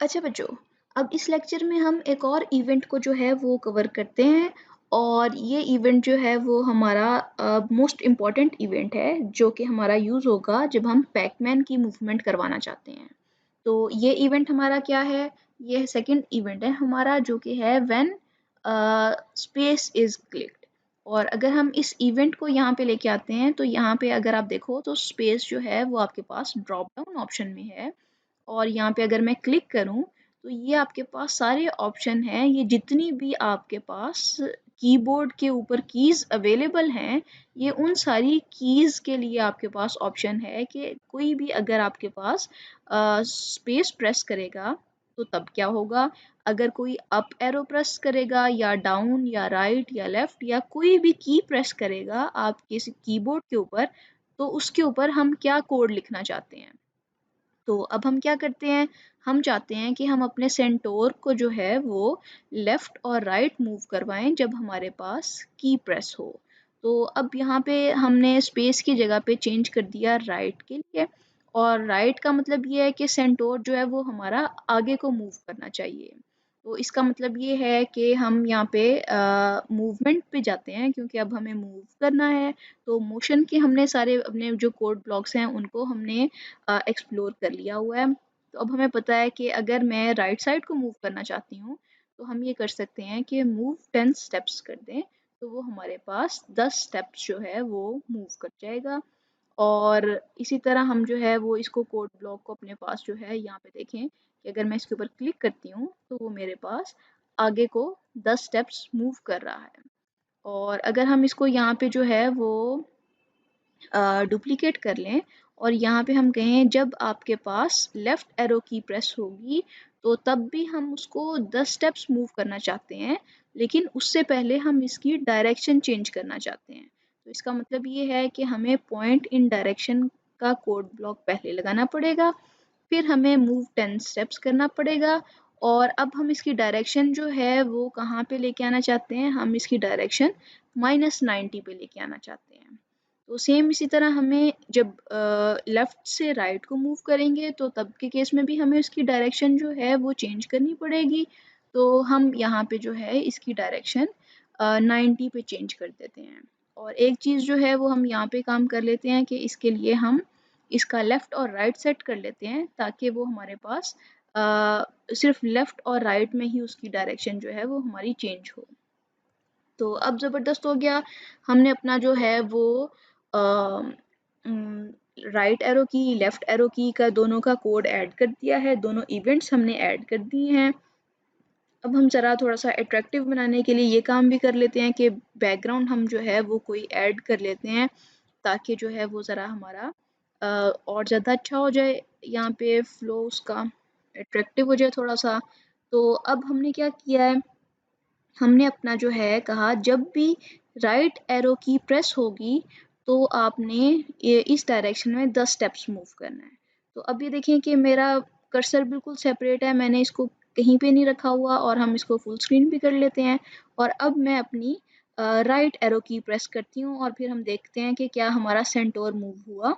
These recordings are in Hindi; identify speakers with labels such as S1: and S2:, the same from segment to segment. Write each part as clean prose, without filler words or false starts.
S1: अच्छा बच्चों, अब इस लेक्चर में हम एक और इवेंट को जो है वो कवर करते हैं और ये इवेंट जो है वो हमारा मोस्ट इम्पॉर्टेंट इवेंट है जो कि हमारा यूज़ होगा जब हम पैकमैन की मूवमेंट करवाना चाहते हैं। तो ये इवेंट हमारा क्या है? ये सेकंड इवेंट है हमारा जो कि है व्हेन स्पेस इज़ क्लिक्ड। और अगर हम इस इवेंट को यहाँ पे लेके आते हैं तो यहाँ पे अगर आप देखो तो स्पेस जो है वो आपके पास ड्रॉप डाउन ऑप्शन में है और यहाँ पे अगर मैं क्लिक करूँ तो ये आपके पास सारे ऑप्शन हैं, ये जितनी भी आपके पास कीबोर्ड के ऊपर कीज़ अवेलेबल हैं, ये उन सारी कीज़ के लिए आपके पास ऑप्शन है कि कोई भी अगर आपके पास स्पेस प्रेस करेगा तो तब क्या होगा? अगर कोई अप एरो प्रेस करेगा या डाउन या राइट या लेफ्ट या कोई भी की प्रेस करेगा आपके कीबोर्ड के ऊपर, तो उसके ऊपर हम क्या कोड लिखना चाहते हैं। तो अब हम क्या करते हैं, हम चाहते हैं कि हम अपने सेंटोर को जो है वो लेफ़्ट और राइट मूव करवाएँ जब हमारे पास की प्रेस हो। तो अब यहाँ पे हमने स्पेस की जगह पे चेंज कर दिया राइट के लिए और राइट का मतलब ये है कि सेंटोर जो है वो हमारा आगे को मूव करना चाहिए। तो इसका मतलब ये है कि हम यहाँ पे मूवमेंट पे जाते हैं क्योंकि अब हमें मूव करना है। तो मोशन के हमने सारे अपने जो कोड ब्लॉक्स हैं उनको हमने एक्सप्लोर कर लिया हुआ है। तो अब हमें पता है कि अगर मैं राइट साइड को मूव करना चाहती हूँ, तो हम ये कर सकते हैं कि मूव 10 स्टेप्स कर दें, तो वो हमारे पास 10 स्टेप्स जो है वो मूव कर जाएगा। और इसी तरह हम जो है वो इसको कोड ब्लॉक को अपने पास जो है यहाँ पे देखें कि अगर मैं इसके ऊपर क्लिक करती हूँ, तो वो मेरे पास आगे को 10 स्टेप्स मूव कर रहा है। और अगर हम इसको यहाँ पे जो है वो डुप्लिकेट कर लें और यहाँ पे हम कहें जब आपके पास लेफ़्ट एरो की प्रेस होगी तो तब भी हम उसको 10 स्टेप्स मूव करना चाहते हैं, लेकिन उससे पहले हम इसकी डायरेक्शन चेंज करना चाहते हैं। तो इसका मतलब ये है कि हमें पॉइंट इन डायरेक्शन का कोड ब्लॉक पहले लगाना पड़ेगा, फिर हमें मूव 10 स्टेप्स करना पड़ेगा और अब हम इसकी डायरेक्शन जो है वो कहाँ पे लेके आना चाहते हैं, हम इसकी डायरेक्शन -90 पे लेके आना चाहते हैं। तो सेम इसी तरह हमें जब लेफ़्ट से राइट को मूव करेंगे तो तब के केस में भी हमें उसकी डायरेक्शन जो है वो चेंज करनी पड़ेगी। तो हम यहाँ पे जो है इसकी डायरेक्शन 90 पे चेंज कर देते हैं। और एक चीज़ जो है वो हम यहाँ पे काम कर लेते हैं कि इसके लिए हम इसका लेफ़्ट और राइट सेट कर लेते हैं ताकि वो हमारे पास सिर्फ़ लेफ़्ट और राइट में ही उसकी डायरेक्शन जो है वो हमारी चेंज हो। तो अब ज़बरदस्त हो गया, हमने अपना जो है वो राइट एरो की, लेफ़्ट एरो की का दोनों का कोड ऐड कर दिया है, दोनों इवेंट्स हमने ऐड कर दिए हैं। अब हम ज़रा थोड़ा-सा अट्रैक्टिव बनाने के लिए ये काम भी कर लेते हैं कि बैकग्राउंड हम जो है वो कोई ऐड कर लेते हैं, ताकि जो है वो ज़रा हमारा और ज़्यादा अच्छा हो जाए, यहाँ पे फ्लो उसका अट्रैक्टिव हो जाए थोड़ा-सा। तो अब हमने क्या किया है, हमने अपना जो है कहा जब भी राइट एरो की प्रेस होगी तो आपने ये इस डायरेक्शन में 10 स्टेप्स मूव करना है। तो अब ये देखें कि मेरा कर्सर बिल्कुल सेपरेट है, मैंने इसको कहीं पे नहीं रखा हुआ और हम इसको फुल स्क्रीन भी कर लेते हैं। और अब मैं अपनी राइट एरो की प्रेस करती हूँ और फिर हम देखते हैं कि क्या हमारा सेंटोर मूव हुआ।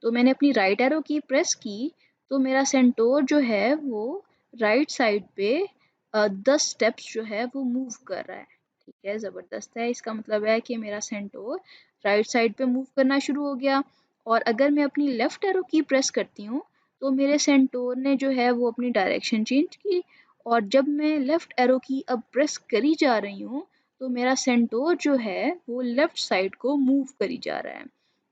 S1: तो मैंने अपनी राइट एरो की प्रेस की तो मेरा सेंटोर जो है वो राइट साइड पे 10 स्टेप्स जो है वो मूव कर रहा है। ठीक है, ज़बरदस्त है। इसका मतलब है कि मेरा सेंटोर राइट साइड पे मूव करना शुरू हो गया। और अगर मैं अपनी लेफ़्ट एरो की प्रेस करती हूँ, तो मेरे सेंटोर ने जो है वो अपनी डायरेक्शन चेंज की और जब मैं लेफ़्ट एरो की अब प्रेस करी जा रही हूँ, तो मेरा सेंटोर जो है वो लेफ़्ट साइड को मूव करी जा रहा है।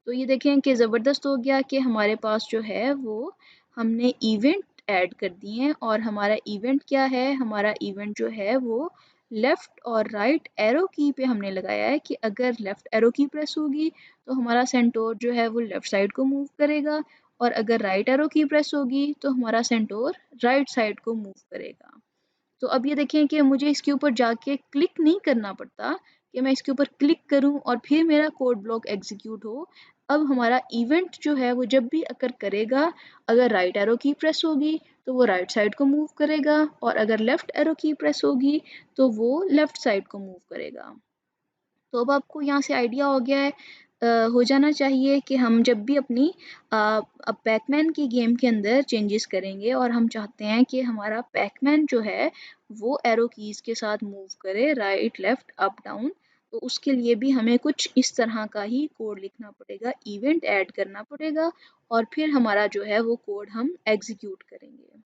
S1: तो ये देखें कि ज़बरदस्त हो गया कि हमारे पास जो है वो हमने इवेंट ऐड कर दिए हैं और हमारा इवेंट क्या है, हमारा इवेंट जो है वो लेफ़्ट और राइट एरो की पे हमने लगाया है कि अगर लेफ़्ट एरो की प्रेस होगी तो हमारा सेंटोर जो है वो लेफ़्ट साइड को मूव करेगा और अगर राइट एरो की प्रेस होगी तो हमारा सेंटोर राइट साइड को मूव करेगा। तो अब ये देखें कि मुझे इसके ऊपर जाके क्लिक नहीं करना पड़ता कि मैं इसके ऊपर क्लिक करूं और फिर मेरा कोड ब्लॉक एग्जीक्यूट हो। अब हमारा इवेंट जो है वो जब भी अकर करेगा, अगर राइट एरो की प्रेस होगी तो वो राइट साइड को मूव करेगा और अगर लेफ़्ट एरो की प्रेस होगी तो वो लेफ़्ट साइड को मूव करेगा। तो अब आपको यहाँ से आइडिया हो गया है हो जाना चाहिए कि हम जब भी अपनी अब पैकमैन की गेम के अंदर चेंजेस करेंगे और हम चाहते हैं कि हमारा पैकमैन जो है वो एरो कीज़ के साथ मूव करे, राइट लेफ्ट अप डाउन, तो उसके लिए भी हमें कुछ इस तरह का ही कोड लिखना पड़ेगा, इवेंट ऐड करना पड़ेगा और फिर हमारा जो है वो कोड हम एग्जीक्यूट करेंगे।